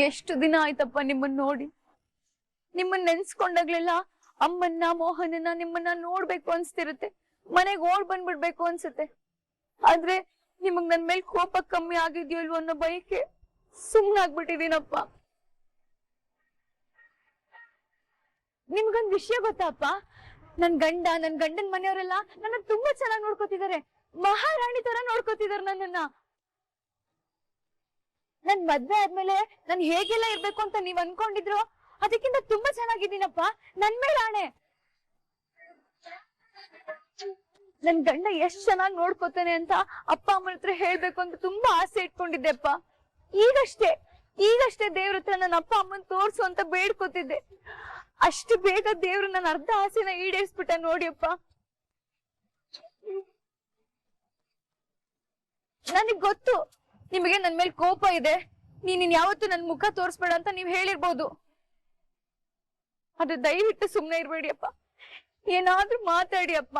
ಎಷ್ಟು ದಿನ ಆಯ್ತಪ್ಪ ನಿಮ್ಮನ್ನ ನೋಡಿ. ನಿಮ್ಮನ್ನ ನೆನ್ಸ್ಕೊಂಡಾಗ್ಲೆಲ್ಲ ಅಮ್ಮನ್ನ ಮೋಹನನ್ನ ನಿಮ್ಮನ್ನ ನೋಡ್ಬೇಕು ಅನ್ಸ್ತಿರುತ್ತೆ, ಮನೆಗ್ ಓಡ್ ಬಂದ್ಬಿಡ್ಬೇಕು ಅನ್ಸುತ್ತೆ. ಆದ್ರೆ ನಿಮಗ್ ನನ್ ಮೇಲ್ ಕೋಪ ಕಮ್ಮಿ ಆಗಿದ್ಯೋ ಇಲ್ವೋ ಅನ್ನೋ ಬಯಕೆ ಸುಮ್ನಾಗ್ಬಿಟ್ಟಿದೀನಪ್ಪ. ನಿಮ್ಗೊಂದ್ ವಿಷಯ ಗೊತ್ತಪ್ಪ, ನನ್ ಗಂಡನ್ ಮನೆಯವರೆಲ್ಲ ನನ್ನ ತುಂಬಾ ಚೆನ್ನಾಗಿ ನೋಡ್ಕೋತಿದ್ದಾರೆ, ಮಹಾರಾಣಿ ತರ ನೋಡ್ಕೋತಿದಾರೆ ನನ್ನನ್ನ. ನನ್ ಮದ್ವೆ ಆದ್ಮೇಲೆ ನಾನ್ ಹೇಗೆಲ್ಲ ಇರ್ಬೇಕು ಅಂತ ನೀವ್ ಅನ್ಕೊಂಡಿದ್ರು ಅದಕ್ಕಿಂತ ತುಂಬಾ ಚೆನ್ನಾಗಿದ್ದೀನಪ್ಪ, ನನ್ ಮೇಲೆ ಆಣೆ. ನನ್ ಗಂಡ ಎಷ್ಟ್ ಚೆನ್ನಾಗಿ ನೋಡ್ಕೋತಾನೆ ಅಂತ ಅಪ್ಪ ಅಮ್ಮನ ಹತ್ರ ಹೇಳ್ಬೇಕು ಅಂತ ತುಂಬಾ ಆಸೆ ಇಟ್ಕೊಂಡಿದ್ದೆಪ್ಪ. ಈಗಷ್ಟೇ ದೇವ್ರ ಹತ್ರ ನನ್ನ ಅಪ್ಪ ಅಮ್ಮನ್ ತೋರ್ಸು ಅಂತ ಬೇಡ್ಕೋತಿದ್ದೆ. ಅಷ್ಟು ಬೇಗ ದೇವ್ರು ನನ್ನ ಅರ್ಧ ಆಸೆನ ಈಡೇರಿಸ್ಬಿಟ್ಟ ನೋಡಿಯಪ್ಪ. ನನಗ್ ಗೊತ್ತು ನಿಮಗೆ ನನ್ ಮೇಲೆ ಕೋಪ ಇದೆ, ನೀನ್ ಯಾವತ್ತೂ ನನ್ ಮುಖ ತೋರ್ಸ್ಬೇಡ ಅಂತ ನೀವ್ ಹೇಳಿರ್ಬೋದು. ಅದು ದಯವಿಟ್ಟು ಸುಮ್ನೆ ಇರ್ಬೇಡಿ ಅಪ್ಪ, ಏನಾದ್ರೂ ಮಾತಾಡಿ ಅಪ್ಪ.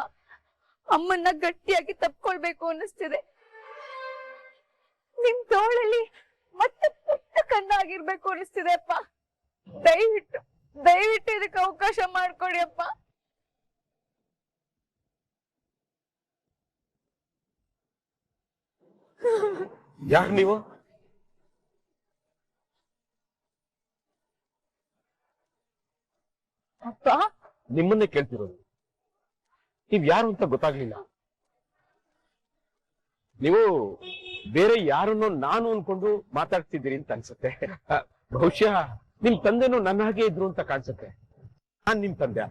ಅಮ್ಮನ್ನ ಗಟ್ಟಿಯಾಗಿ ತಪ್ಕೊಳ್ಬೇಕು ಅನ್ನಿಸ್ತಿದೆ. ನಿಮ್ ತೋಳಲ್ಲಿ ಮತ್ತೆ ಪುಟ್ಟ ಕಣ್ಣಾಗಿರ್ಬೇಕು ಅನ್ನಿಸ್ತಿದೆ ಅಪ್ಪ. ದಯವಿಟ್ಟು ಇದಕ್ಕೆ ಅವಕಾಶ ಮಾಡ್ಕೊಡಿ ಅಪ್ಪ. ಯಾರು ನೀವು? ಅಪ್ಪ ನಿಮ್ಮನ್ನೇ ಕೇಳ್ತಿರೋದು. ನೀವ್ ಯಾರು ಅಂತ ಗೊತ್ತಾಗ್ಲಿಲ್ಲ. ನೀವು ಬೇರೆ ಯಾರನ್ನೋ ನಾನು ಅನ್ಕೊಂಡು ಮಾತಾಡ್ತಿದ್ದೀರಿ ಅಂತ ಅನ್ಸುತ್ತೆ. ಬಹುಶಃ ನಿಮ್ ತಂದೆನೂ ನನ್ನ ಹಾಗೆ ಇದ್ರು ಅಂತ ಕಾಣಿಸುತ್ತೆ. ನಾನ್ ನಿಮ್ ತಂದೆ.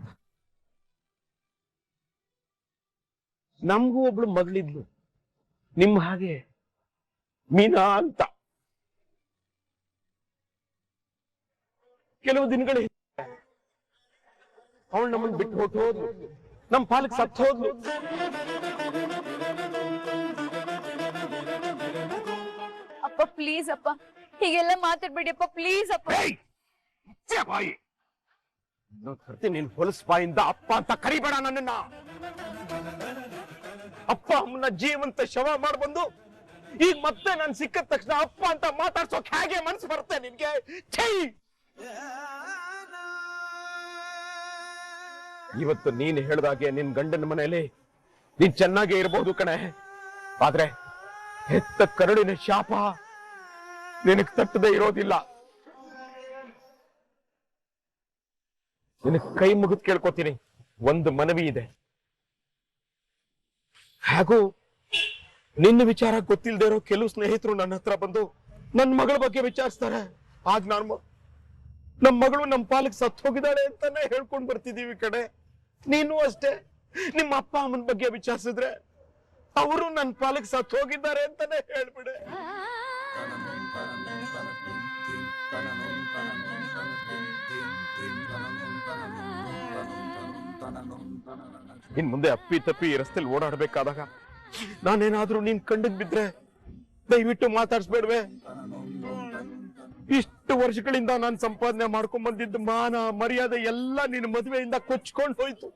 ನಮಗೂ ಒಬ್ಳು ಮಗಳಿದ್ಲು ನಿಮ್ಮ ಹಾಗೆ, ಮೀನಾ ಅಂತ. ಕೆಲವು ದಿನಗಳ ಅವಳು ನಮ್ಮನ್ನು ಬಿಟ್ಟು ಹೊಟ್ಟು ಹೋದ್ಲು, ನಮ್ ಪಾಲಕ್ ಸತ್ತು ಹೋದ್ಲು. ಅಪ್ಪ ಪ್ಲೀಸ್ ಅಪ್ಪ, ಹೀಗೆಲ್ಲ ಮಾತಾಡ್ಬೇಡಿ ಅಪ್ಪ, ಪ್ಲೀಸ್ ಅಪ್ಪ. ಬಾಯಿ ನೀನ್ ಹೊಲಸ್ ಬಾಯಿಂದ ಅಪ್ಪ ಅಂತ ಕರಿಬೇಡ ನನ್ನನ್ನ. ಅಪ್ಪ ಅಮ್ಮನ ಜೀವಂತ ಶವ ಮಾಡ್ಬಂದು ಈಗ ಮತ್ತೆ ನಾನ್ ಸಿಕ್ಕದ ತಕ್ಷಣ ಅಪ್ಪ ಅಂತ ಮಾತಾಡ್ಸೋಕ್ ಹೇಗೆ ಮನ್ಸು ಬರುತ್ತೆ ನಿನ್ಗೆ? ಛೈ! ಇವತ್ತು ನೀನ್ ಹೇಳ್ದಾಗೆ ನಿನ್ ಗಂಡನ ಮನೆಯಲ್ಲಿ ನೀನ್ ಚೆನ್ನಾಗೇ ಇರಬಹುದು ಕಣೆ, ಆದ್ರೆ ಹೆತ್ತ ಕರುಳಿನ ಶಾಪ ನಿನಗ್ ತಟ್ಟದೆ ಇರೋದಿಲ್ಲ. ನಿನಗ್ ಕೈ ಮುಗಿದ್ ಕೇಳ್ಕೊತೀನಿ, ಒಂದು ಮನವಿ ಇದೆ. ಹಾಗೂ ನಿನ್ನ ವಿಚಾರ ಗೊತ್ತಿಲ್ಲದೆ ಇರೋ ಕೆಲವು ಸ್ನೇಹಿತರು ನನ್ನ ಹತ್ರ ಬಂದು ನನ್ನ ಮಗಳ ಬಗ್ಗೆ ವಿಚಾರಿಸ್ತಾರೆ. ಆಗ ನಾನು ನಮ್ಮ ಮಗಳು ನಮ್ಮ ಪಾಲಕ್ ಸತ್ತು ಹೋಗಿದ್ದಾಳೆ ಅಂತಾನೆ ಹೇಳ್ಕೊಂಡ್ ಬರ್ತಿದೀವಿ ಕಡೆ. ನೀನು ಅಷ್ಟೇ, ನಿಮ್ಮ ಅಪ್ಪ ಅಮ್ಮನ ಬಗ್ಗೆ ವಿಚಾರಿಸಿದ್ರೆ ಅವರು ನನ್ನ ಪಾಲಕ್ ಸತ್ತು ಹೋಗಿದ್ದಾರೆ ಅಂತಾನೆ ಹೇಳ್ಬಿಡೆ. ಇನ್ ಮುಂದೆ ಅಪ್ಪಿ ತಪ್ಪಿ ರಸ್ತೆಲಿ ಓಡಾಡ್ಬೇಕಾದಾಗ ನಾನೇನಾದ್ರೂ ನೀನ್ ಕಂಡಕ್ ಬಿದ್ರೆ ದಯವಿಟ್ಟು ಮಾತಾಡ್ಸ್ಬೇಡ್ವೆ. ಇಷ್ಟು ವರ್ಷಗಳಿಂದ ನಾನು ಸಂಪಾದನೆ ಮಾಡ್ಕೊಂಡ್ ಬಂದಿದ್ದ ಮಾನ ಮರ್ಯಾದೆ ಎಲ್ಲ ನಿನ್ನ ಮದುವೆಯಿಂದ ಕೊಚ್ಕೊಂಡು ಹೋಯ್ತು.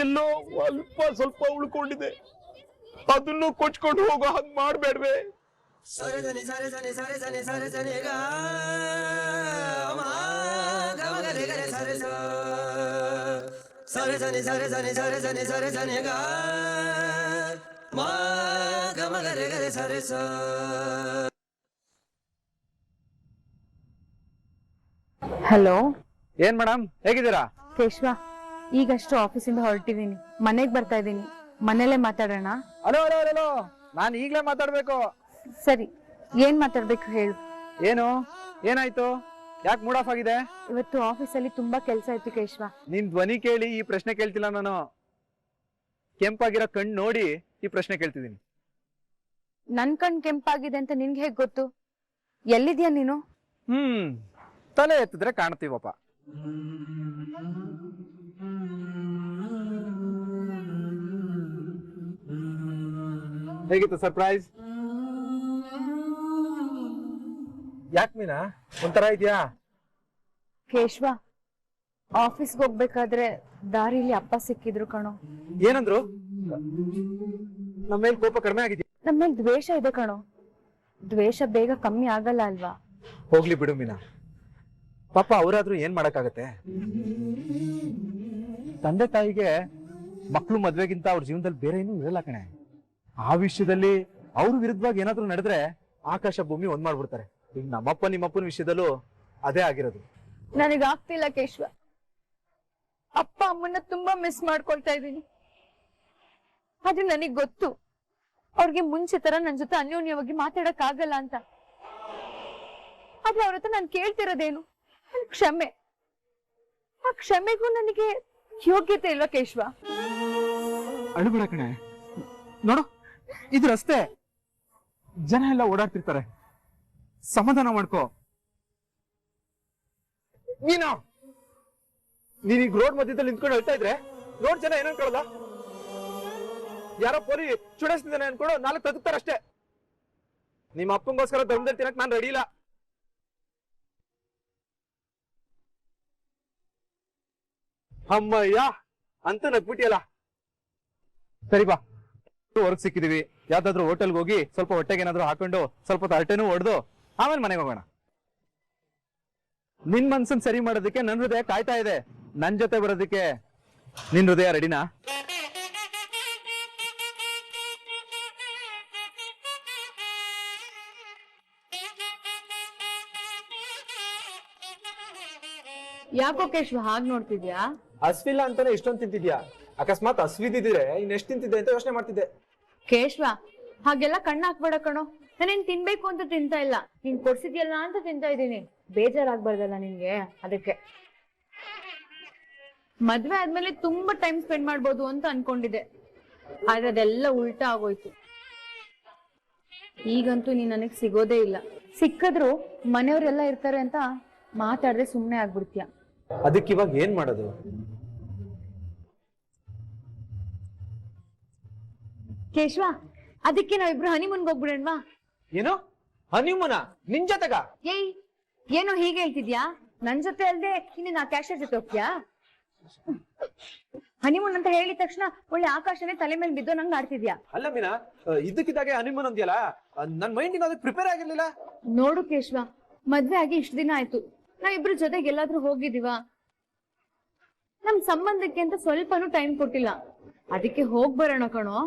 ಎಲ್ಲೋ ಅಲ್ಪ ಸ್ವಲ್ಪ ಉಳ್ಕೊಂಡಿದೆ, ಅದನ್ನು ಕೊಚ್ಕೊಂಡು ಹೋಗೋ ಹಾಗೆ ಮಾಡ್ಬೇಡ್ವೆ. ಹಲೋ, ಏನ್ ಮೇಡಮ್, ಹೇಗಿದ್ದೀರಾ? ಕೇಶವ, ಈಗಷ್ಟು ಆಫೀಸಿಂದ ಹೊರಟಿದೀನಿ, ಮನೆಗ್ ಬರ್ತಾ ಇದೀನಿ. ಮನೇಲೆ ಮಾತಾಡೋಣ. ಹಲೋ ಹಲೋ ಹಲೋ, ನಾನು ಈಗ್ಲೇ ಮಾತಾಡ್ಬೇಕು. ಸರಿ, ಏನ್ ಮಾತಾಡ್ಬೇಕು ಹೇಳು. ಏನು ಏನಾಯ್ತು? ಯಾಕೆ ಮೂಡ್ ಆಫ್ ಆಗಿದೆ? ಇವತ್ತು ಆಫೀಸಲ್ಲಿ ತುಂಬಾ ಕೆಲಸ ಇತ್ತು ಕೇಶವ. ನಿನ್ ಧ್ವನಿ ಕೇಳಿ ಈ ಪ್ರಶ್ನೆ ಕೇಳ್ತಿಲ್ಲ ನಾನು. ಕೆಂಪಾಗಿರೋ ಕಣ್ಣು ನೋಡಿ ಈ ಪ್ರಶ್ನೆ ಕೇಳ್ತಿದ್ದೀನಿ. ನನ್ ಕಣ್ ಕೆಂಪಾಗಿದೆ ಅಂತ ನಿನ್ಗೆ ಹೇಗ್ ಗೊತ್ತು? ಎಲ್ಲಿದ್ಯಾ ನೀನು? ತಲೆ ಎತ್ತಿದ್ರೆ ಕಾಣ್ತೀವಪ್ಪ. ಹೇಗಿತ್ತು ಸರ್ಪ್ರೈಸ್? ಯಾಕೆ ಮೀನಾ ಒಂಥರ ಇದೆಯಾ? ಕೇಶವ, ಆಫೀಸ್ಗೆ ಹೋಗ್ಬೇಕಾದ್ರೆ ದಾರಿಲಿ ಅಪ್ಪ ಸಿಕ್ಕಿದ್ರು ಕಣೋ. ಏನಂದ್ರು? ನಮ್ಮ ಮೇಲೆ ಕೋಪ ಕಡಿಮೆ ಆಗಿದೆಯಾ? ನಮ್ಮಲ್ಲಿ ದ್ವೇಷ ಇದೆ ಕಣೋ. ದ್ವೇಷ ಬೇಗ ಕಮ್ಮಿ ಆಗಲ್ಲ ಅಲ್ವಾ? ಹೋಗ್ಲಿ ಬಿಡು ಮೀನಾ, ಪಾಪ ಅವರಾದ್ರೂ ಏನ್ ಮಾಡಕ್ಕಾಗತ್ತೆ. ತಂದೆ ತಾಯಿಗೆ ಮಕ್ಳು ಮದ್ವೆಗಿಂತ ಅವ್ರ ಜೀವನದಲ್ಲಿ ಬೇರೆ ಏನೂ ಇರಲ್ಲ ಕಣೆ. ಆ ವಿಷಯದಲ್ಲಿ ಅವ್ರ ವಿರುದ್ಧವಾಗಿ ಏನಾದ್ರೂ ನಡೆದ್ರೆ ಆಕಾಶ ಭೂಮಿ ಒಂದ್ ಮಾಡ್ಬಿಡ್ತಾರೆ. ಈಗ ನಮ್ಮಪ್ಪ ನಿಮ್ಮಪ್ಪನ ವಿಷಯದಲ್ಲೂ ಅದೇ ಆಗಿರೋದು. ನನಗಾಗ್ತಿಲ್ಲ ಕೇಶವ. ಅಪ್ಪ ಅಮ್ಮನ್ನ ತುಂಬಾ ಮಿಸ್ ಮಾಡ್ಕೊಳ್ತಾ ಇದ್ದೀನಿ. ಆದ್ರೆ ನನಗ್ ಗೊತ್ತು ಅವ್ರಿಗೆ ಮುಂಚೆ ತರ ನನ್ ಜೊತೆ ಅನ್ಯೋನ್ಯವಾಗಿ ಮಾತಾಡಕ್ ಆಗಲ್ಲ ಅಂತ. ಆದ್ರೆ ಅವ್ರ ಹತ್ರ ನಾನು ಕೇಳ್ತಿರೋದೇನು? ಕ್ಷಮೆ. ಆ ಕ್ಷಮೆಗೂ ನನಗೆ ಯೋಗ್ಯತೆ ಇಲ್ವಾ ಕೇಶವ? ಅಳುಬೇಡ ಕಣೆ. ನೋಡು, ಇದು ರಸ್ತೆ, ಜನ ಎಲ್ಲ ಓಡಾಡ್ತಿರ್ತಾರೆ. ಸಮಾಧಾನ ಮಾಡ್ಕೋ. ನೀನೀಗ ರೋಡ್ ಮಧ್ಯದಲ್ಲಿ ನಿಂತ್ಕೊಂಡು ಹೇಳ್ತಾ ಇದ್ರೆ ರೋಡ್ ಜನ ಏನೋ ಅನ್ಕೊಳ್ಳಲ್ಲ. ಯಾರೋ ಪೊಲಿ ಚುಡಾಯಿಸ್ತಿದ್ದಾನೆ ಅನ್ಕೊಂಡು 4 ತಗ್ತಾರಷ್ಟೇ. ನಿಮ್ಮ ಅಪ್ಪಂಗೋಸ್ಕರ ಧರ್ಮದಲ್ಲಿ ತಿನ್ನಕ್ ನಾನು ರೆಡಿ ಇಲ್ಲ. ಅಮ್ಮಯ್ಯ ಅಂತ ನಗ್ಬಿಟ್ಟಿಯಲ್ಲ. ಸರಿ ಬಾ, ಹೊರಗ್ ಸಿಕ್ಕಿದೀವಿ. ಯಾವ್ದಾದ್ರು ಹೋಟೆಲ್ಗೆ ಹೋಗಿ ಸ್ವಲ್ಪ ಹೊಟ್ಟೆಗೆ ಏನಾದ್ರು ಹಾಕೊಂಡು ಸ್ವಲ್ಪ ತರಟೆನೂ ಹೊಡೆದು ಆಮೇಲೆ ಮನೆಗೆ ಹೋಗೋಣ. ನಿನ್ ಮನ್ಸನ್ ಸರಿ ಮಾಡೋದಕ್ಕೆ ನನ್ ಹೃದಯ ಕಾಯ್ತಾ ಇದೆ. ನನ್ ಜೊತೆ ಬರೋದಕ್ಕೆ ನಿನ್ ಹೃದಯ ರೆಡಿನಾ? ಯಾಕೋ ಕೇಶವ ಹಾಗ್ ನೋಡ್ತಿದ್ಯಾ? ಹಸ್ವಿಲ್ಲ ಅಂತಾನೆ ಇಷ್ಟೊಂದು ತಿಂತಿದ್ಯಾ? ಅಕಸ್ಮಾತ್ ಹಸ್ವಿದ್ದಿದ್ರೆ ಇನ್ನೆಷ್ಟು ತಿಂತಿದ್ದೆ ಅಂತ ಯೋಚನೆ ಮಾಡ್ತಿದ್ದೆ. ಕೇಶವ ಹಾಗೆಲ್ಲ ಕಣ್ಣ ಹಾಕ್ಬೇಡ ಕಣೋ. ನಾನೇನ್ ತಿನ್ಬೇಕು ಅಂತ ತಿಂತಾ ಇಲ್ಲ, ನೀನ್ ಕೊಡ್ಸಿದ್ಯಲ್ಲ ಅಂತ ತಿಂತಾ ಇದ್ದೀನಿ. ಬೇಜಾರಾಗ್ಬಾರ್ದಲ್ಲ ನಿನ್ಗೆ, ಅದಕ್ಕೆ. ಮದ್ವೆ ಆದ್ಮೇಲೆ ತುಂಬಾ ಟೈಮ್ ಸ್ಪೆಂಡ್ ಮಾಡ್ಬೋದು ಅಂತ ಅನ್ಕೊಂಡಿದ್ದೆ, ಆದ್ರೆ ಅದೆಲ್ಲ ಉಲ್ಟಾ ಆಗೋಯ್ತು. ಈಗಂತೂ ನೀನ್ ನನಗ್ ಸಿಗೋದೇ ಇಲ್ಲ. ಸಿಕ್ಕಿದ್ರು ಮನೆಯವ್ರೆಲ್ಲ ಇರ್ತಾರೆ ಅಂತ ಮಾತಾಡ್ದೆ ಸುಮ್ನೆ ಆಗ್ಬಿಡ್ತೀಯ. ಅದಕ್ಕೆ ಇವಾಗ ಏನ್ ಮಾಡೋದು? ಕೇಶವ, ಅದಕ್ಕೆ ನಾವಿಬ್ರು ಹನಿಮೂನ್ಗೆ ಹೋಗ್ಬಿಡೋಣವಾ? ಏನು ಹನಿಮೂನ? ನಿನ್ ಜೊತೆಗ? ಏಯ್, ಏನೋ ಹೀಗೆ ಹೇಳ್ತಿದ್ಯಾ? ನನ್ ಜೊತೆ ಅಲ್ದೆ ಇನ್ನು ನಾ ಕ್ಯಾಶರ್ ಜೊತೆ ಹೋಗ್ತೀಯಾ? ಹನಿಮೂನ್ ಅಂತ ಹೇಳಿದ ತಕ್ಷಣ ಒಳ್ಳೆ ಆಕಾಶನೇ ತಲೆ ಮೇಲೆ ಬಿದ್ದೋ ನಂಗೆ ಆಡ್ತಿದ್ಯಾ? ಅಲ್ಲ ಮೀನಾ, ಇದಕ್ಕಿದ್ದಾಗೆ ಹನಿಮೂನ್ ಅಂದ್ಯಲ್ಲ, ನನ್ ಮೈಂಡ್ ಅದಕ್ಕೆ ಪ್ರಿಪೇರ್ ಆಗಿರ್ಲಿಲ್ಲ. ನೋಡು ಕೇಶವ, ಮದ್ವೆ ಆಗಿ ಇಷ್ಟು ದಿನ ಆಯ್ತು, ನಾವಿಬ್ರು ಜೊತೆಗೆ ಎಲ್ಲಾದ್ರೂ ಹೋಗಿದೀವ? ನಮ್ ಸಂಬಂಧಕ್ಕೆ ಅಂತ ಸ್ವಲ್ಪನೂ ಟೈಮ್ ಕೊಟ್ಟಿಲ್ಲ. ಅದಕ್ಕೆ ಹೋಗ್ ಬರೋಣ ಕಣೋ.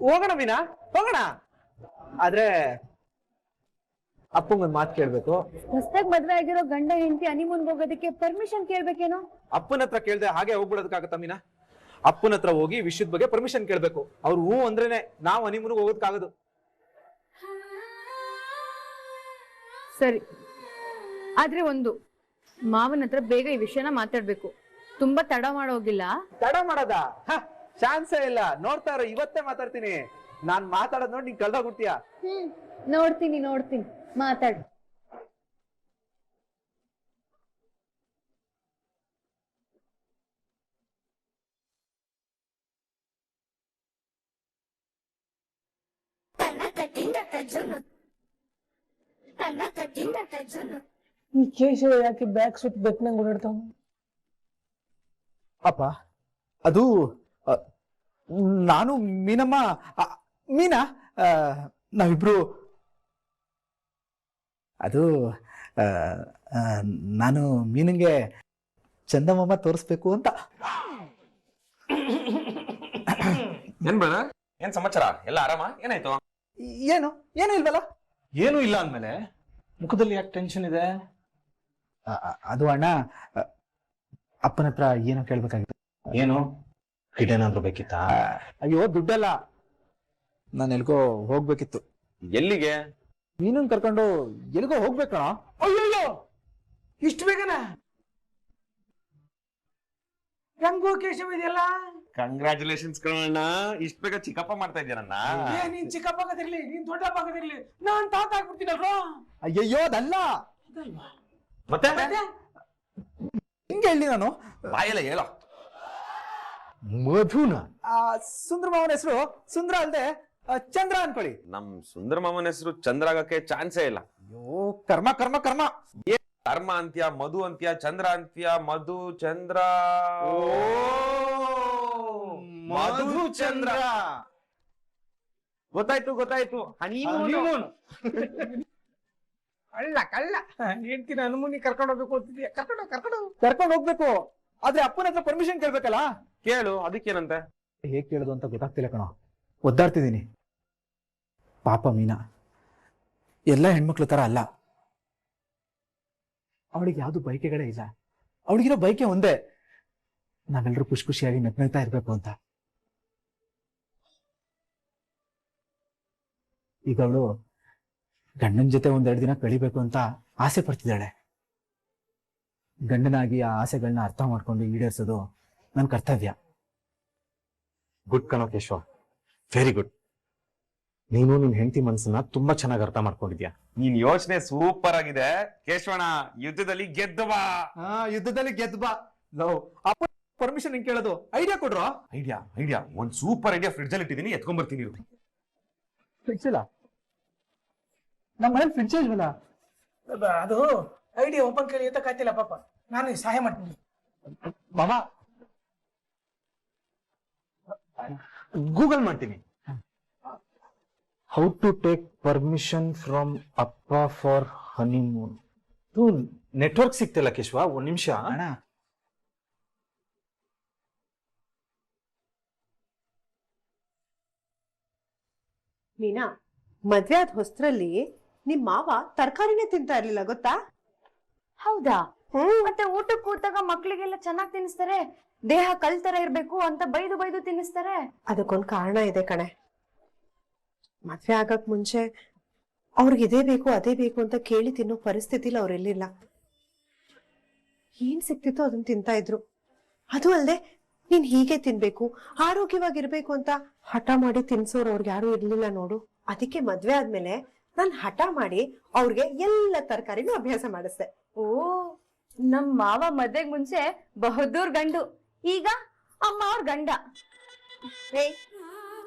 ಹೋಗೋಣ ಮೀನಾ, ಹೋಗೋಣ. ಆದ್ರೆ ಅಪ್ಪಂಗೊಂದ್ ಮಾತು ಕೇಳ್ಬೇಕು. ಹೊಸ್ದಾಗ್ ಮದ್ವೆ ಆಗಿರೋ ಗಂಡ ಹೆಂಡತಿ ಹನಿಮೂನ್ಗೆ ಹೋಗೋದಕ್ಕೆ ಪರ್ಮಿಷನ್ ಕೇಳ್ಬೇಕೇನೋ? ಅಪ್ಪನ ಹತ್ರ ಕೇಳ್ದೆ ಹಾಗೆ ಹೋಗ್ಬಿಡೋದಕ್ಕಾಗತ್ತ ಮೀನಾ? ಅಪ್ಪನ ಹತ್ರ ಹೋಗಿ ವಿಷಯದ ಬಗ್ಗೆ ಪರ್ಮಿಷನ್ ಕೇಳ್ಬೇಕು. ಅವ್ರು ಹೂ ಅಂದ್ರೇನೆ ನಾವು ಹನಿಮೂನ್ಗೆ ಹೋಗೋದಕ್ಕಾಗದು. ಸರಿ, ಆದ್ರೆ ಒಂದು, ಮಾವನ ಹತ್ರ ಬೇಗ ಈ ವಿಷಯನ ಮಾತಾಡ್ಬೇಕು. ತುಂಬಾ ತಡ ಮಾಡೋಗಿಲ್ಲ. ತಡ ಮಾಡೋದಾ? ಚಾನ್ಸೇ ಇಲ್ಲ. ನೋಡ್ತಾ ಇರೋ, ಇವತ್ತೇ ಮಾತಾಡ್ತೀನಿ. ನಾನ್ ಮಾತಾಡೋದ್ ನೋಡಿ ನೀನ್ ಕಳ್ದೋಗ್ಬಿಡ್ತೀಯ. ನೋಡ್ತೀನಿ ನೋಡ್ತೀನಿ, ಮಾತಾಡು. ಈ ಕೇಶವ ಯಾಕೆ ಬ್ಯಾಗ್ ಸುತ್ತ ಬೆಕ್ಕನಂಗ್ ಓಡಾಡ್ತಾವ? ಅಪ್ಪ, ಅದು ನಾನು ಮೀನಮ್ಮ, ಮೀನಾ, ನಾವಿಬ್ರು ಅದು ನಾನು ಮೀನಿಗೆ ಚಂದಮಾಮ ತೋರಿಸ್ಬೇಕು ಅಂತ. ಏನ್ ಬೇಡ, ಏನ್ ಸಮಾಚಾರ? ಎಲ್ಲ ಆರಾಮ? ಏನಾಯ್ತು? ಏನು ಏನು ಇಲ್ವಲ್ಲ? ಏನು ಇಲ್ಲ ಅಂದ್ಮೇಲೆ ಮುಖದಲ್ಲಿ ಯಾಕೆ ಟೆನ್ಷನ್ ಇದೆ? ಅದು ಅಣ್ಣ, ಅಪ್ಪನ ಹತ್ರ ಏನೋ ಕೇಳ್ಬೇಕಾಗಿತ್ತು. ಏನು ಕಿಡೇನಾದ್ರೂ ಬೇಕಿತ್ತಾ? ಅಯ್ಯೋ, ದುಡ್ಡಲ್ಲ, ನಾನು ಎಲ್ಗೋ ಹೋಗ್ಬೇಕಿತ್ತು. ಎಲ್ಲಿಗೆ? ಮೀನನ್ ಕರ್ಕೊಂಡು ಎಲ್ಗೋ ಹೋಗ್ಬೇಕಣ. ಅಯ್ಯೋ, ಇಷ್ಟು ಬೇಗನಾ? ರಂಗೋ ಕೇಶವ ಇದೆಯಲ್ಲ? ಕಂಗ್ರಾಚುಲೇಷನ್ಸ್ ಕಣಣ್ಣ, ಇಷ್ಟ ಬೇಗ ಚಿಕ್ಕಪ್ಪ ಮಾಡ್ತಾ ಇದ್ಯಾ ನನ್ನ? ನೀನ್ ಚಿಕ್ಕಪ್ಪ ಆಗದಿರ್ಲಿ, ನೀನ್ ದೊಡ್ಡಪ್ಪ ಆಗದಿರ್ಲಿ, ನಾನ್ ತಾತ ಆಗ್ಬಿಡ್ತೀನಲ್ವಾ? ಅಯ್ಯಯ್ಯೋ, ಅದಲ್ಲ. ಮತ್ತೆ ಹಿಂಗೆ ಹೇಳಿ ನಾನು ಬಾಯಲ್ಲ ಹೇಳೋ. ಮಧುನ ಸುಂದ್ರ ಮಾವನ ಹೆಸರು ಸುಂದ್ರ ಅಲ್ದೆ ಚಂದ್ರ ಅನ್ಕೊಳ್ಳಿ. ನಮ್ ಸುಂದರ ಮಾಮನ ಹೆಸರು ಚಂದ್ರ ಆಗಕ್ಕೆ ಚಾನ್ಸೇ ಇಲ್ಲ. ಅಯ್ಯೋ, ಕರ್ಮ ಕರ್ಮ ಕರ್ಮ. ಕರ್ಮ ಅಂತ್ಯ, ಮಧು ಅಂತ್ಯ, ಚಂದ್ರ ಅಂತ್ಯ, ಮಧು ಚಂದ್ರ. ಓ ಚಂದ್ರ. ಗೊತ್ತಾಯ್ತು ಹನಿಮೂನ್. ಕಳ್ಳ ಹೇಳ್ತೀನಿ ಹನುಮೂನಿ ಕರ್ಕೊಂಡು ಹೋಗ್ಬೇಕು ಅಂತಿದ್ಯಾ. ಕರ್ಕೊಂಡು ಹೋಗ್ಬೇಕು, ಆದ್ರೆ ಅಪ್ಪನ ಹತ್ರ ಪರ್ಮಿಷನ್ ಕೇಳ್ಬೇಕಲ್ಲ. ಕೇಳು, ಅದಕ್ಕೇನಂತೆ? ಹೇಗ್ ಕೇಳೋದು ಅಂತ ಗೊತ್ತಾಗ್ತಿಲ್ಲ ಕಣೋ, ಒದ್ದಾಡ್ತಿದ್ದೀನಿ. ಪಾಪ ಮೀನಾ ಎಲ್ಲ ಹೆಣ್ಮಕ್ಳ ತರ ಅಲ್ಲ, ಅವಳಿಗೆ ಯಾವ್ದು ಬೈಕೆಗಳೇ ಇಲ್ಲ. ಅವಳಿಗಿರೋ ಬೈಕೆ ಒಂದೇ, ನಾವೆಲ್ಲರೂ ಖುಷಿ ಖುಷಿಯಾಗಿ ನಗ್ನಗ್ತಾ ಇರ್ಬೇಕು ಅಂತ. ಈಗ ಅವಳು ಗಂಡನ ಜೊತೆ ಒಂದೆರಡು ದಿನ ಕಳಿಬೇಕು ಅಂತ ಆಸೆ ಪಡ್ತಿದ್ದಾಳೆ. ಗಂಡನಾಗಿ ಆ ಆಸೆಗಳನ್ನ ಅರ್ಥ ಮಾಡ್ಕೊಂಡು ಈಡೇರಿಸೋದು ನನ್ನ ಕರ್ತವ್ಯ. ಗುಡ್ ಕಣೋ ಕೇಶವ, ವೆರಿ ಗುಡ್. ನೀನು ನಿನ್ ಹೆಂಡತಿ ಮನ್ಸನ್ನ ತುಂಬಾ ಚೆನ್ನಾಗಿ ಅರ್ಥ ಮಾಡ್ಕೊಂಡಿದ್ಯಾ. ನೀನ್ ಯೋಚನೆ ಸೂಪರ್ ಆಗಿದೆ ಕೇಶವಣ್ಣ. ಯುದ್ಧದಲ್ಲಿ ಗೆದ್ದ ಬಾ. ಯುದ್ಧದಲ್ಲಿ ಗೆದ್ದು ಬಾ. ಅಪ್ಪ ಪರ್ಮಿಷನ್ ಹೆಂಗ್ ಕೇಳೋದು? ಐಡಿಯಾ ಕೊಡ್ರೋ. ಐಡಿಯಾ ಒಂದ್ ಸೂಪರ್ ಐಡಿಯಾ ಫ್ರಿಡ್ಜ್ ಅಲ್ಲಿ ಇಟ್ಟಿದ್ದೀನಿ, ಎತ್ಕೊಂಡ್ ಬರ್ತೀನಿ. ಫ್ರಿಡ್ಜ್ ಇಲ್ಲ, ನಮ್ಮ ಮನೇಲಿ ಫ್ರಿಡ್ಜ್ ಇಲ್ವಲ್ಲ. ಅದು ಐಡಿಯಾ ಒಬ್ಬನ್ ಕೇಳಿ ಎತ್ತಕ್ಕಾಯ್ತಿಲ್ಲ ಪಾಪ, ನಾನು ಸಹಾಯ ಮಾಡ್ತೀನಿ. ಮಾಮಾ ಗೂಗಲ್ ಮಾಡ್ತೀನಿ. How to take permission from ಅಪ್ಪ ಫಾರ್ ಹನಿಮೂನ್. ನೆಟ್ವರ್ಕ್ ಸಿಗ್ತಿಲ್ಲ ಕೇಶವ, ಒಂದ್ ನಿಮಿಷ. ಅಣ್ಣ ಮೀನಾ, ಮದ್ವೆ ಆದ ಹೊಸ್ತ್ರಲ್ಲಿ ನಿಮ್ ಮಾವ ತರಕಾರಿನೇ ತಿಂತಾ ಇರ್ಲಿಲ್ಲ ಗೊತ್ತಾ? ಹೌದಾ? ಮತ್ತೆ ಊಟಕ್ಕೆ ಕೂತಾಗ ಮಕ್ಳಿಗೆಲ್ಲ ಚೆನ್ನಾಗಿ ತಿನ್ನಿಸ್ತಾರೆ, ದೇಹ ಕಲ್ತರ ಇರ್ಬೇಕು ಅಂತ ಬೈದು ಬೈದು ತಿನ್ನಿಸ್ತಾರೆ. ಅದಕ್ಕೊಂದ್ ಕಾರಣ ಇದೆ ಕಣೆ. ಮದ್ವೆ ಆಗಕ್ ಮುಂಚೆ ಅವ್ರಿಗೆ ಇದೇ ಬೇಕು ಅದೇ ಬೇಕು ಅಂತ ಕೇಳಿ ತಿನ್ನೋ ಪರಿಸ್ಥಿತಿಲಿ ಅವ್ರೆಲ್ಲಿಲ್ಲ. ಏನ್ ಸಿಕ್ತಿತ್ತೋ ಅದನ್ನ ತಿಂತಾ ಇದ್ರು. ಅದು ಅಲ್ದೆ ನೀನ್ ಹೀಗೆ ತಿನ್ಬೇಕು, ಆರೋಗ್ಯವಾಗಿರ್ಬೇಕು ಅಂತ ಹಠ ಮಾಡಿ ತಿನ್ಸೋರು ಅವ್ರಿಗೆ ಯಾರು ಇರ್ಲಿಲ್ಲ ನೋಡು. ಅದಕ್ಕೆ ಮದ್ವೆ ಆದ್ಮೇಲೆ ನಾನ್ ಹಠ ಮಾಡಿ ಅವ್ರಿಗೆ ಎಲ್ಲ ತರಕಾರಿನೂ ಅಭ್ಯಾಸ ಮಾಡಿಸ್ದೆ. ಓ, ನಮ್ ಮಾವ ಮದ್ವೆಗ್ ಮುಂಚೆ ಬಹದ್ದೂರ್ ಗಂಡು, ಈಗ ಅಮ್ಮ ಅವ್ರ ಗಂಡ. ಏ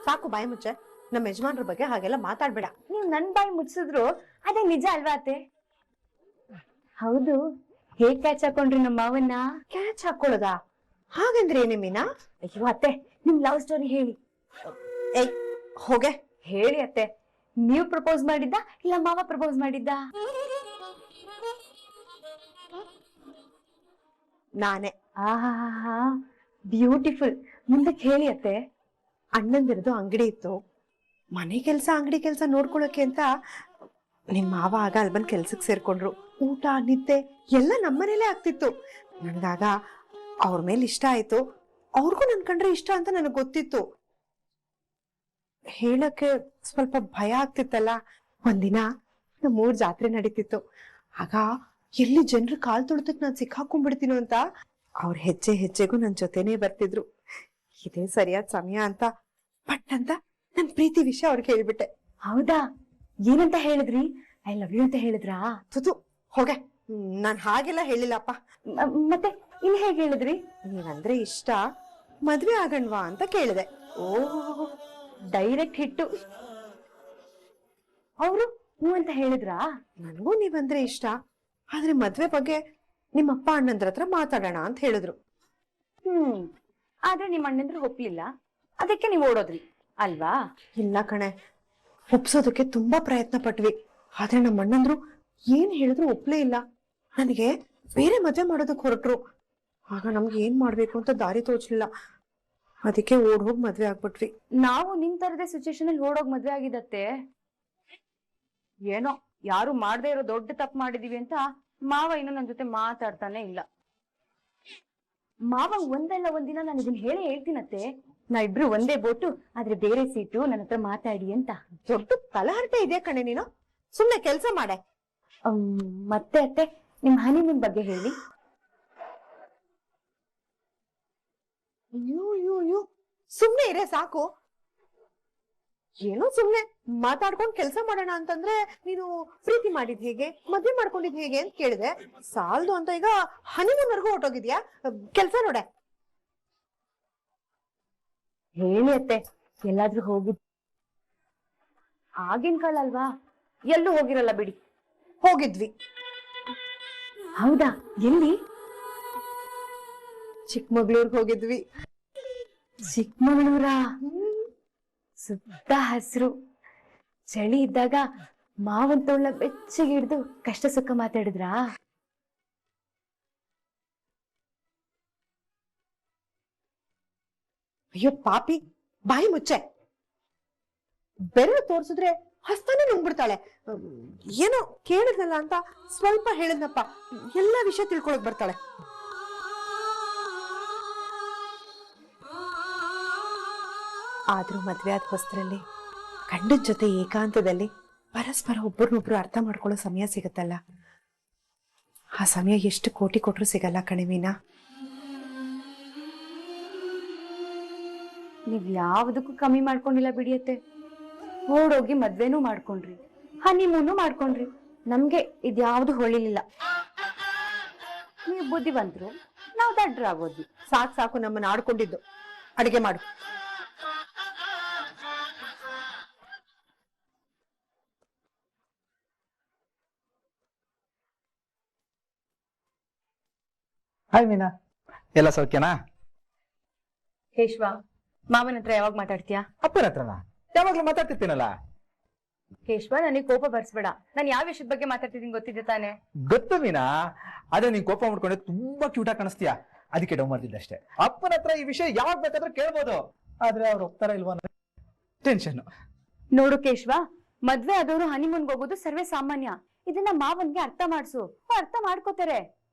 ಸಾಕು ಬಾಯಿ ಮುಚ್ಚೆ, ನಮ್ಮ ಯಜಮಾನ್ರ ಬಗ್ಗೆ ಹಾಗೆಲ್ಲ ಮಾತಾಡ್ಬೇಡ. ನೀವ್ ನನ್ ಬಾಯಿ ಮುಚ್ಚಿದ್ರು ಅದೇ ನಿಜ ಅಲ್ವಾ ಅತ್ತೆ? ಹೌದು, ಹೇಗ್ ಕ್ಯಾಚ್ ಹಾಕೊಂಡ್ರಿ ನಮ್ಮ ಮಾವನ್ನ? ಕ್ಯಾಚ್ ಹಾಕೊಳ್ಳೋದಾ? ಹಾಗಂದ್ರೆ ಏನೇ ಮೀನಾ? ಅಯ್ಯೋ ಅತ್ತೆ, ನಿಮ್ ಲವ್ ಸ್ಟೋರಿ ಹೇಳಿ. ಏಯ್ ಹೋಗೆ. ಹೇಳಿ ಅತ್ತೆ, ನೀವ್ ಪ್ರಪೋಸ್ ಮಾಡಿದ್ದ ಇಲ್ಲ ಮಾವ ಪ್ರಪೋಸ್ ಮಾಡಿದ್ದ? ನಾನೇ. ಆಹಾ, ಬ್ಯೂಟಿಫುಲ್. ಮುಂದಕ್ಕೆ ಹೇಳಿ ಅತ್ತೆ. ಅಣ್ಣಂದಿರದು ಅಂಗಡಿ ಇತ್ತು, ಮನೆ ಕೆಲ್ಸ ಅಂಗಡಿ ಕೆಲ್ಸ ನೋಡ್ಕೊಳಕ್ಕೆ ಅಂತ ನಿಮ್ ಮಾವ ಆಗ ಅಲ್ಲಿ ಬಂದ್ ಕೆಲ್ಸಕ್ ಸೇರ್ಕೊಂಡ್ರು. ಊಟ ನಿದ್ದೆ ಎಲ್ಲ ನಮ್ಮನೇಲೆ ಆಗ್ತಿತ್ತು. ನನ್ಗಾಗ ಅವ್ರ ಮೇಲೆ ಇಷ್ಟ ಆಯ್ತು, ಅವ್ರಿಗೂ ನನ್ ಕಂಡ್ರೆ ಇಷ್ಟ ಅಂತ ನನಗ್ ಗೊತ್ತಿತ್ತು. ಹೇಳಕ್ಕೆ ಸ್ವಲ್ಪ ಭಯ ಆಗ್ತಿತ್ತಲ್ಲ. ಒಂದಿನ ನಮ್ಮೂರ್ ಜಾತ್ರೆ ನಡೀತಿತ್ತು. ಆಗ ಎಲ್ಲಿ ಜನರು ಕಾಲ್ ತೊಳ್ದಕ್ ನಾನ್ ಸಿಕ್ಕಾಕೊಂಡ್ಬಿಡ್ತೀನೋ ಅಂತ ಅವ್ರ ಹೆಜ್ಜೆ ಹೆಜ್ಜೆಗೂ ನನ್ ಜೊತೆನೇ ಬರ್ತಿದ್ರು. ಇದೇ ಸರಿಯಾದ ಸಮಯ ಅಂತ ಪಟ್ ಅಂತ ನನ್ ಪ್ರೀತಿ ವಿಷಯ ಅವ್ರಿಗೆ ಹೇಳ್ಬಿಟ್ಟೆ. ಹೌದಾ? ಏನಂತ ಹೇಳಿದ್ರಿ? ಐ ಲವ್ ಯು ಅಂತ ಹೇಳಿದ್ರಾ? ತುತು ಹೋಗೆ, ನಾನ್ ಹಾಗೆಲ್ಲ ಹೇಳಿಲ್ಲಪ್ಪ. ಮತ್ತೆ ಇನ್ ಹೇಗ್ ಹೇಳಿದ್ರಿ? ನೀನಂದ್ರೆ ಇಷ್ಟ, ಮದ್ವೆ ಆಗಣ್ವಾ ಅಂತ ಕೇಳಿದೆ. ಓಹ್, ಡೈರೆಕ್ಟ್ ಹಿಟ್ಟು. ಅವರು ಹ್ಞೂ ಅಂತ ಹೇಳಿದ್ರಾ? ನನಗೂ ನೀವಂದ್ರೆ ಇಷ್ಟ, ಆದ್ರೆ ಮದ್ವೆ ಬಗ್ಗೆ ನಿಮ್ಮಪ್ಪ ಅಣ್ಣಂದ್ರ ಹತ್ರ ಮಾತಾಡೋಣ ಅಂತ ಹೇಳಿದ್ರು. ಆದ್ರೆ ನಿಮ್ ಅಣ್ಣಂದ್ರು ಒಪ್ಲಿಲ್ಲ, ಅದಕ್ಕೆ ನೀವ್ ಓಡೋದ್ರಿ ಅಲ್ವಾ? ಇಲ್ಲ ಕಣೆ, ಒಪ್ಸೋದಕ್ಕೆ ತುಂಬಾ ಪ್ರಯತ್ನ ಪಟ್ವಿ, ಆದ್ರೆ ನಮ್ಮ ಅಣ್ಣಂದ್ರು ಏನ್ ಹೇಳಿದ್ರು ಒಪ್ಲೇ ಇಲ್ಲ. ನನಗೆ ಬೇರೆ ಮದ್ವೆ ಮಾಡೋದಕ್ ಹೊರಟ್ರು. ಆಗ ನಮ್ಗೆ ಏನ್ ಮಾಡ್ಬೇಕು ಅಂತ ದಾರಿ ತೋಚ್ಲಿಲ್ಲ. ಅದಕ್ಕೆ ಓಡ್ ಹೋಗ್ ಮದ್ವೆ ಆಗ್ಬಿಟ್ವಿ. ನಾವು ನಿಮ್ ತರದೇ ಸಿಚುಯೇಷನ್ ಅಲ್ಲಿ ಓಡೋಗ್ ಮದ್ವೆ ಆಗಿದತ್ತೆ. ಏನೋ ಯಾರು ಮಾಡದೇ ಇರೋ ದೊಡ್ಡ ತಪ್ಪು ಮಾಡಿದೀವಿ ಅಂತ ಮಾವ ಇನ್ನು ನನ್ ಜೊತೆ ಮಾತಾಡ್ತಾನೆ ಇಲ್ಲ. ಮಾವ ಒಂದಲ್ಲ ಒಂದಿನ ನಾನು ಇದನ್ನ ಹೇಳ್ತೀನತ್ತೆ, ನಾ ಇಬ್ರು ಒಂದೇ ಬೋಟು ಆದ್ರೆ ಬೇರೆ ಸೀಟು, ನನ್ನ ಹತ್ರ ಮಾತಾಡಿ ಅಂತ. ದೊಡ್ಡ ತಲಹರಟೆ ಇದೆ ಕಣೆ ನೀನು, ಸುಮ್ನೆ ಕೆಲ್ಸ ಮಾಡೆ. ಮತ್ತೆ ಅತ್ತೆ, ನಿಮ್ ಹನಿಮೂನ್ ಬಗ್ಗೆ ಹೇಳಿ. ಅಯ್ಯೋ ಸುಮ್ನೆ ಇರೇ ಸಾಕು. ಏನೋ ಸುಮ್ನೆ ಮಾತಾಡ್ಕೊಂಡ್ ಕೆಲ್ಸ ಮಾಡೋಣ ಅಂತಂದ್ರೆ ನೀನು ಪ್ರೀತಿ ಮಾಡಿದ್ ಹೇಗೆ, ಮದ್ವೆ ಮಾಡ್ಕೊಂಡಿದ್ ಹೇಗೆ ಅಂತ ಕೇಳಿದೆ. ಸಾಲ್ದು ಅಂತ ಈಗ ಹನಿಮೂನ್ವರೆಗೂ ಹೊಟ್ಟೋಗಿದ್ಯಾ. ಕೆಲ್ಸ ನೋಡೆ. ಹೇಳಿ ಅತ್ತೆ, ಎಲ್ಲಾದ್ರೂ ಹೋಗಿದ್? ಆಗಿನ ಕಾಲ ಅಲ್ವಾ, ಎಲ್ಲೂ ಹೋಗಿರಲ್ಲ ಬಿಡಿ. ಹೋಗಿದ್ವಿ. ಹೌದಾ? ಎಲ್ಲಿ? ಚಿಕ್ಕಮಗಳೂರ್ಗೆ ಹೋಗಿದ್ವಿ. ಚಿಕ್ಕಮಗಳೂರ ಸುತ್ತ ಹಸಿರು. ಚಳಿ ಇದ್ದಾಗ ಮಾವನ್ ತೋಳ್ನ ಬೆಚ್ಚಗೆ ಹಿಡ್ದು ಕಷ್ಟ ಸುಖ ಮಾತಾಡಿದ್ರಾ? ಅಯ್ಯೋ ಪಾಪಿ, ಬಾಯಿ ಮುಚ್ಚೆ. ಬೆರಳು ತೋರ್ಸಿದ್ರೆ ಹಸ್ತಾನೆ ನುಂಗ್ಬಿಡ್ತಾಳೆ. ಏನೋ ಕೇಳಿದ್ನಲ್ಲ ಅಂತ ಸ್ವಲ್ಪ ಹೇಳಿದ್ನಪ್ಪ, ಎಲ್ಲಾ ವಿಷಯ ತಿಳ್ಕೊಳಕ್ ಬರ್ತಾಳೆ. ಆದ್ರೂ ಮದ್ವೆ ಆದ ಹೊಸರಲ್ಲಿ ಗಂಡನ ಜೊತೆ ಏಕಾಂತದಲ್ಲಿ ಪರಸ್ಪರ ಒಬ್ಬರನ್ನೊಬ್ರು ಅರ್ಥ ಮಾಡ್ಕೊಳ್ಳೋ ಸಮಯ ಸಿಗತ್ತಲ್ಲ, ಆ ಸಮಯ ಎಷ್ಟು ಕೋಟಿ ಕೊಟ್ರು ಸಿಗಲ್ಲ ಕಣೆ ಮೀನಾ. ನೀವ್ ಯಾವ್ದಕ್ಕೂ ಕಮ್ಮಿ ಮಾಡ್ಕೊಂಡಿಲ್ಲ ಬಿಡಿಯತ್ತೆ. ಓಡೋಗಿ ಮದ್ವೆನೂ ಮಾಡ್ಕೊಂಡ್ರಿ, ಹನಿಮೂನು ಮಾಡ್ಕೊಂಡ್ರಿ. ನಮ್ಗೆ ಇದ್ಯಾವ್ದು ಹೊಳಿಲಿಲ್ಲ. ನೀವ್ ಬುದ್ಧಿವಂತರು, ನಾವ್ ದಡ್ಡರಾಗೋದ್ವಿ. ಸಾಕು ಸಾಕು ನಮ್ಮನ್ನ ಆಡ್ಕೊಂಡಿದ್ದು. ಅಡಿಗೆ ಮಾಡು. ಹಾಯ್ ಮೀನಾ, ಎಲ್ಲ ಸೌಖ್ಯನಾ? ಕೇಶವ, ಮಾವನ ಹತ್ರ ಯಾವಾಗ ಮಾತಾಡ್ತೀಯಾ? ಅಪ್ಪನ ಹತ್ರನಾ? ಯಾವಾಗ್ಲೂ ಮಾತಾಡ್ತಿರ್ತೀನಲ್ಲ. ಕೇಶವ, ನನಗೆ ಕೋಪ ಬರ್ಸ್ಬೇಡ. ನಾನು ಯಾವ ವಿಷಯದ ಬಗ್ಗೆ ಮಾತಾಡ್ತಿದ್ದೀನಿ ಗೊತ್ತಿದೆ ತಾನೆ? ಗೊತ್ತು ಮೀನಾ, ಆದ್ರೆ ನೀನ್ ಕೋಪ ಮಾಡ್ಕೊಂಡೆ ತುಂಬಾ ಕ್ಯೂಟ್ ಆಗಿ ಕಾಣಿಸ್ತೀಯಾ, ಅದಕ್ಕೆ ಡೌ ಮಾಡ್ತಿದ್ದೆ ಅಷ್ಟೇ. ಅಪ್ಪನ ಹತ್ರ ಈ ವಿಷಯ ಯಾವಾಗ ಬೇಕಾದ್ರೂ ಕೇಳ್ಬೋದು, ಆದ್ರೆ ಅವ್ರು ಒಪ್ತಾರ ಇಲ್ವಾ ಟೆನ್ಷನ್. ನೋಡು ಕೇಶವ, ಮದ್ವೆ ಆದವರು ಹನಿಮೂನ್ಗೆ ಹೋಗೋದು ಸರ್ವೇ ಸಾಮಾನ್ಯ. ಇದನ್ನ ಮಾವನ್ಗೆ ಅರ್ಥ ಮಾಡ್ಸು, ಅರ್ಥ ಮಾಡ್ಕೋತಾರೆ.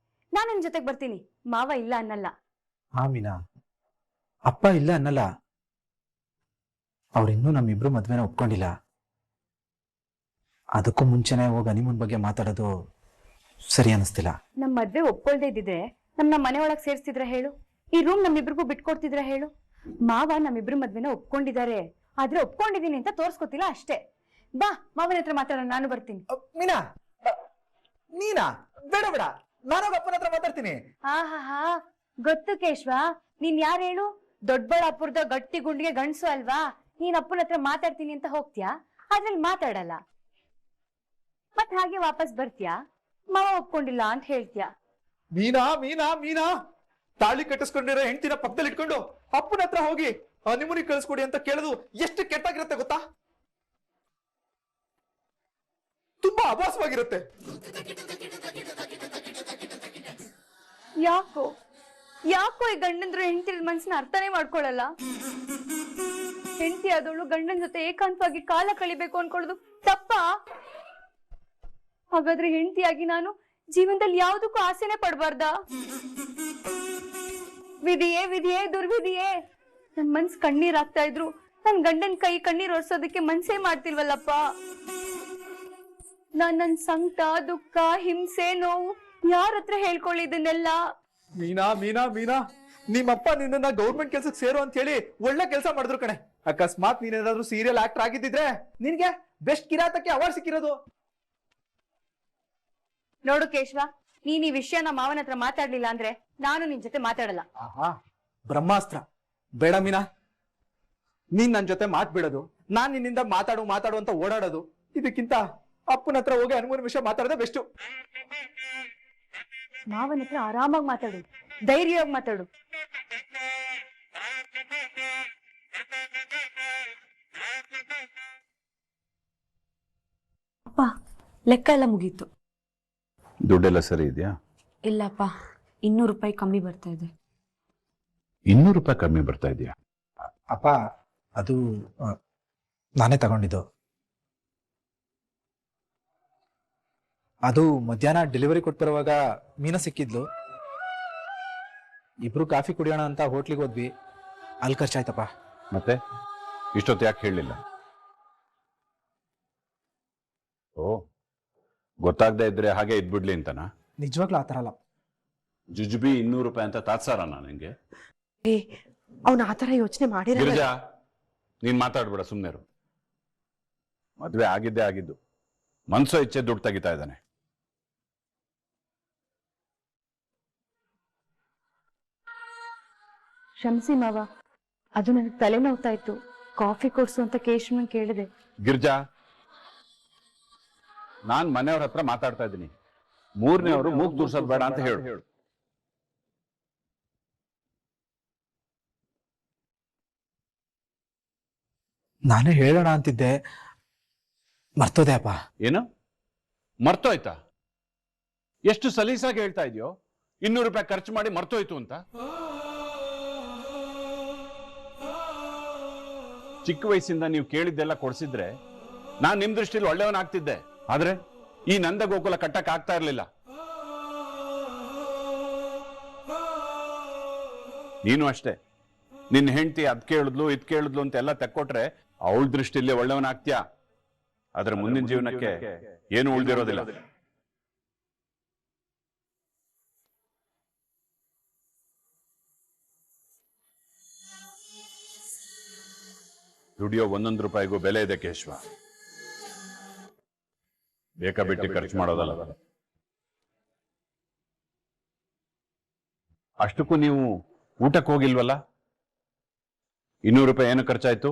ನಾನ್ ನಿನ್ ಜೊತೆಗ್ ಬರ್ತೀನಿ, ಮಾವ ಇಲ್ಲ ಅನ್ನಲ್ಲ. ಹಾ ಮೀನಾ, ಅಪ್ಪ ಇಲ್ಲ ಅನ್ನಲ್ಲ, ಅವ್ರಿನ್ನೂ ನಮ್ಮಿಬ್ರು ಮದ್ವೆನ ಒಪ್ಕೊಂಡಿಲ್ಲ. ಅದಕ್ಕೂ ಮುಂಚೆನೆ ಹೋಗಿ ಹನಿಮೂನ್ ಬಗ್ಗೆ ಮಾತಾಡೋದು ಸರಿ ಅನಿಸ್ತಿಲ್ಲ. ನಮ್ ಮದ್ವೆ ಒಪ್ಕೊಳ್ದೇ ಇದ್ದಿದ್ರೆ ನಮ್ನ ಮನೆ ಒಳಗ್ ಸೇರ್ಸ್ತಿದ್ರ ಹೇಳು? ಈ ರೂಮ್ ನಮ್ಮಿಬ್ರಿಗೂ ಬಿಟ್ಕೊಡ್ತಿದ್ರ ಹೇಳು? ಮಾವ ನಮ್ಮಿಬ್ರು ಮದ್ವೆನ ಒಪ್ಕೊಂಡಿದ್ದಾರೆ, ಆದ್ರೆ ಒಪ್ಕೊಂಡಿದೀನಿ ಅಂತ ತೋರ್ಸ್ಕೊತಿಲ್ಲ ಅಷ್ಟೇ. ಬಾ, ಮಾವನ ಹತ್ರ ಮಾತಾಡೋಣ, ನಾನು ಬರ್ತೀನಿ. ಮೀನಾ, ನೀನಾ? ಬೇಡ ಬೇಡ, ನಾನೋಗ ಅಪ್ಪನ ಹತ್ರ ಮಾತಾಡ್ತೀನಿ. ಹಾ ಗೊತ್ತು ಕೇಶವ, ನೀನ್ ಯಾರು ಹೇಳು? ದೊಡ್ಡಬಳ್ಳಾಪುರದ ಗಟ್ಟಿ ಗುಂಡಿಗೆ ಗಂಡ್ಸು ಅಲ್ವಾ? ನೀನ್ ಅಪ್ಪನ ಹತ್ರ ಮಾತಾಡ್ತೀನಿ ಅಂತ ಹೋಗ್ತೀಯಾ, ಅದ್ರಲ್ಲಿ ಮಾತಾಡಲ್ಲ. ಮತ್ ಹಾಗೆ ವಾಪಸ್ ಬರ್ತೀಯಾ, ಮಾವ ಒಪ್ಕೊಂಡಿಲ್ಲ ಅಂತ ಹೇಳ್ತೀಯಾ. ಮೀನಾ ಮೀನಾ ಮೀನಾ, ತಾಳಿ ಕಟ್ಟಿಸ್ಕೊಂಡಿರೋ ಹೆಂಡತಿನ ಪಕ್ಕದಲ್ಲಿ ಇಟ್ಕೊಂಡು ಅಪ್ಪನ ಹತ್ರ ಹೋಗಿ ಹನಿಮೂನಿಗೆ ಕಳಿಸ್ಕೊಡಿ ಅಂತ ಕೇಳೋದು ಎಷ್ಟು ಕೆಟ್ಟಾಗಿರುತ್ತೆ ಗೊತ್ತಾ? ತುಂಬಾ ಅಭಾಸವಾಗಿರುತ್ತೆ. ಯಾಕೋ ಈ ಗಂಡಂದ್ರು ಹೆಂಡತಿ ಮನ್ಸನ್ನ ಅರ್ಥನೇ ಮಾಡ್ಕೊಳಲ್ಲ? ಹೆಂಡತಿ ಆದವಳು ಗಂಡನ ಜೊತೆ ಏಕಾಂತವಾಗಿ ಕಾಲ ಕಳಿಬೇಕು ಅನ್ಕೊಳ್ಳೋದು ತಪ್ಪಾ? ಹಾಗಾದ್ರೆ ಹೆಂಡತಿಯಾಗಿ ನಾನು ಜೀವನದಲ್ಲಿ ಯಾವ್ದಕ್ಕೂ ಆಸೆನೆ ಪಡ್ಬಾರ್ದಾ? ವಿಧಿಯೇ ದುರ್ವಿಧಿಯೇ. ನನ್ ಮನ್ಸ್ ಕಣ್ಣೀರ್ ಆಗ್ತಾ ಇದ್ರು ನನ್ ಗಂಡನ್ ಕೈ ಕಣ್ಣೀರ್ ಒರ್ಸೋದಕ್ಕೆ ಮನ್ಸೇ ಮಾಡ್ತಿಲ್ವಲ್ಲಪ್ಪ. ನನ್ ಸಂಕಟ, ದುಃಖ, ಹಿಂಸೆ, ನೋವು ಯಾರ ಹತ್ರ ಹೇಳ್ಕೊಳ್ಳಿ ಇದನ್ನೆಲ್ಲ? ಮೀನಾ ಮೀನಾ ಮೀನಾ, ನಿಮ್ಮಪ್ಪ ನಿನ್ನ ಗೌರ್ಮೆಂಟ್ ಕೆಲ್ಸಕ್ಕೆ ಸೇರು ಅಂತ ಹೇಳಿ ಒಳ್ಳೆ ಕೆಲಸ ಮಾಡಿದ್ರು ಕಣೆ. ಅಕಸ್ಮಾತ್ ನೀನೇನಾದ್ರೂ ಸೀರಿಯಲ್ ಆಕ್ಟರ್ ಆಗಿದ್ದಿದ್ರೆ ನಿನ್ಗೆ ಬೆಸ್ಟ್ ಕಿರಾತಕ್ಕೆ ಅವಾರ್ಡ್ ಸಿಕ್ಕಿರೋದು. ನೋಡು ಕೇಶವ, ನೀನ್ ಈ ವಿಷಯನ ಮಾವನ ಹತ್ರ ಮಾತಾಡ್ಲಿಲ್ಲ ಅಂದ್ರೆ ನಾನು ನಿನ್ ಜೊತೆ ಮಾತಾಡಲ್ಲ. ಆಹಾ, ಬ್ರಹ್ಮಾಸ್ತ್ರ. ಬೇಡ ಮೀನಾ, ನೀನ್ ನನ್ ಜೊತೆ ಮಾತ್ಬಿಡೋದು, ನಾನ್ ನಿನ್ನಿಂದ ಮಾತಾಡು ಅಂತ ಓಡಾಡೋದು, ಇದಕ್ಕಿಂತ ಅಪ್ಪನ ಹತ್ರ ಹೋಗಿ ಹನುಮೂನ್ ವಿಷಯ ಮಾತಾಡೋದೇ ಬೆಸ್ಟ್. ಮಾವನ ಹತ್ರ ಆರಾಮಾಗಿ ಮಾತಾಡು, ಧೈರ್ಯವಾಗಿ ಮಾತಾಡು. ಅಪ್ಪ, ಲೆಕ್ಕ ಎಲ್ಲ ಮುಗೀತು. ದುಡ್ಡೆಲ್ಲ ಸರಿ ಇದೆಯಾ? ಇಲ್ಲಪ್ಪ, 200 ರೂಪಾಯಿ ಕಮ್ಮಿ ಬರ್ತಾ ಇದೆ. 200 ರೂಪಾಯಿ ಕಮ್ಮಿ ಬರ್ತಾ ಇದೆಯಾ? ಅಪ್ಪ, ಅದು ನಾನೇ ತಗೊಂಡಿದ್ದು. ಅದು ಮಧ್ಯಾಹ್ನ ಡೆಲಿವರಿ ಕೊಟ್ಟು ಬರುವಾಗ ಮೀನಾ ಸಿಕ್ಕಿದ್ಲು. ಇಬ್ರು ಕಾಫಿ ಕುಡಿಯೋಣ ಅಂತ ಹೋಟ್ಲಿಗೆ ಹೋದ್ವಿ, ಅಲ್ಲಿ ಖರ್ಚಾಯ್ತಪ್ಪ. ಮತ್ತೆ ಇಷ್ಟೊತ್ತು ಯಾಕೆ ಹೇಳಲಿಲ್ಲ? ಓ, ಗೊತ್ತಾಗದೆ ಇದ್ರೆ ಹಾಗೆ ಇದ್ಬಿಡ್ಲಿ ಅಂತನಾ? ನಿಜವಾಗ್ಲೂ ಆತರ ಅಲ್ಲ. ಜುಜುಬಿ 200 ರೂಪಾಯಿ ಅಂತ ತಾತ್ಸಾರನಾ ನಿಂಗೆ? ಅವನ ಆತರ ಯೋಚನೆ ಮಾಡಿರಲ್ಲ. ಗಿರಿಜಾ, ನೀನ್ ಮಾತಾಡ್ಬೇಡ, ಸುಮ್ನೆರು. ಮದ್ವೆ ಆಗಿದ್ದೇ ಆಗಿದ್ದು, ಮನ್ಸೋ ಇಚ್ಛೆ ದುಡ್ಡು ತೆಗಿತಾ ಇದ್ದಾನೆ. ಕ್ಷಮಿಸಿ ಮಾವ, ಅದು ನನಗೆ ತಲೆ ನೋವ್ತಾ ಇತ್ತು. ಕಾಫಿ ಕೊಡ್ಸು ಅಂತ ಕೇಶವನ್ ಕೇಳಿದೆ. ಗಿರ್ಜಾ, ನಾನ್ ಮನೆಯವ್ರ ಹತ್ರ ಮಾತಾಡ್ತಾ ಇದ್ದೀನಿ. 3ನೇವರು ಮೂಗ್ ತೂರ್ಸೋದ್ ಬೇಡ ಅಂತ ಹೇಳು. ನಾನೇ ಹೇಳೋಣ ಅಂತಿದ್ದೆ, ಮರ್ತೋದೆ ಅಪ್ಪ. ಏನು ಮರ್ತೋಯ್ತಾ? ಎಷ್ಟು ಸಲೀಸಾಗಿ ಹೇಳ್ತಾ ಇದೆಯೋ, 200 ರೂಪಾಯಿ ಖರ್ಚು ಮಾಡಿ ಮರ್ತೋಯ್ತು ಅಂತ. ಚಿಕ್ಕ ವಯಸ್ಸಿಂದ ನೀವು ಕೇಳಿದ್ದೆಲ್ಲ ಕೊಡ್ಸಿದ್ರೆ ನಾನ್ ನಿಮ್ ದೃಷ್ಟಿಲಿ ಒಳ್ಳೆಯವನಾಗ್ತಿದ್ದೆ. ಆದ್ರೆ ಈ ನಂದ ಗೋಕುಲ ಕಟ್ಟಕ್ ಆಗ್ತಾ ಇರ್ಲಿಲ್ಲ. ನೀನು ಅಷ್ಟೇ, ನಿನ್ನ ಹೆಂಡತಿ ಅದ್ ಕೇಳಿದ್ಲು ಇದ್ ಕೇಳಿದ್ಲು ಅಂತ ಎಲ್ಲ ತೆಕ್ಕೊಟ್ರೆ ಅವಳ ದೃಷ್ಟಿಲಿ ಒಳ್ಳೆಯವನಾಗ್ತೀಯಾ. ಆದ್ರೆ ಮುಂದಿನ ಜೀವನಕ್ಕೆ ಏನು ಉಳ್ದಿರೋದಿಲ್ಲ. ದುಡಿಯೋ 1 ರೂಪಾಯಿಗೂ ಬೆಲೆ ಇದೆ ಕೇಶವ. ಬೇಕಾ ಬಿಟ್ಟು ಖರ್ಚು ಮಾಡೋದಲ್ಲ. ಅಷ್ಟಕ್ಕೂ ನೀವು ಊಟಕ್ಕೆ ಹೋಗಿಲ್ವಲ್ಲ? 200 ರೂಪಾಯಿ ಏನು ಖರ್ಚಾಯ್ತು?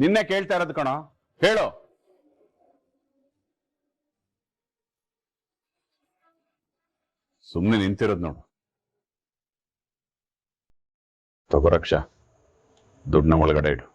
ನಿನ್ನೆ ಕೇಳ್ತಾ ಇರೋದು ಕಣೋ, ಹೇಳೋ. ಸುಮ್ಮನೆ ನಿಂತಿರೋದು ನೋಡು. ತಗೋ ರಕ್ಷಾ, ದುಡ್ಡನ್ನ ಒಳಗಡೆ ಇಡು.